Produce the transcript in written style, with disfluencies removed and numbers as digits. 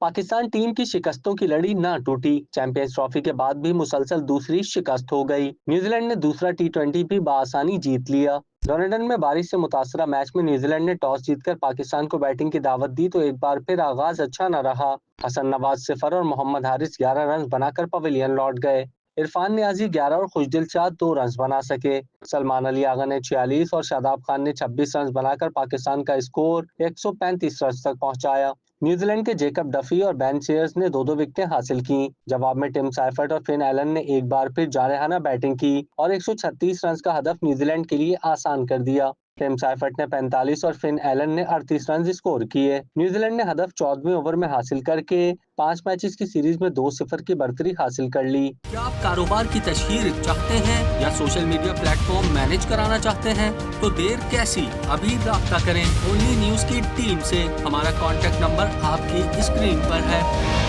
Pakistan team की शिकस्तों की लड़ी ना टूटी। चैंपियंस ट्रॉफी के बाद भी मुसलसल दूसरी शिकस्त हो गई। न्यूजीलैंड ने दूसरा टी20 भी बआसानी जीत लिया। लॉन्डन में बारिश से मुतासरा मैच में न्यूजीलैंड ने टॉस जीतकर पाकिस्तान को बैटिंग की दावत दी तो एक बार फिर आगाज अच्छा न रहा। हसन नवाज 0 और मोहम्मद हारिस 11 रन बनाकर पवेलियन लौट गए। इरफान नियाजी 11 और खुशदिल शाह 2 रन बना सके। सलमान अली आगा ने 46 और शादाब खान ने 26 रन बनाकर पाकिस्तान का स्कोर 135 रन तक पहुंचाया। न्यूजीलैंड के जेकब डफी और बेन चेयर्स ने 2-2 विकेटें हासिल की। जवाब में टिम साइफर्ट और फिन एलन ने एक बार फिर जारहाना बैटिंग की और 136 रन का हदफ न्यूजीलैंड के लिए आसान कर दिया। टिम साइफर्ट ने 45 और फिन एलन ने 38 रन स्कोर किए। न्यूजीलैंड ने हदफ 14वें ओवर में हासिल करके 5 मैचेस की सीरीज में 2-0 की बढ़तरी हासिल कर ली। क्या आप कारोबार की तशहीर चाहते हैं या सोशल मीडिया प्लेटफॉर्म मैनेज कराना चाहते हैं तो देर कैसी, अभी राब्ता करें ओनली न्यूज की टीम से। हमारा कॉन्टेक्ट नंबर आपकी स्क्रीन पर है।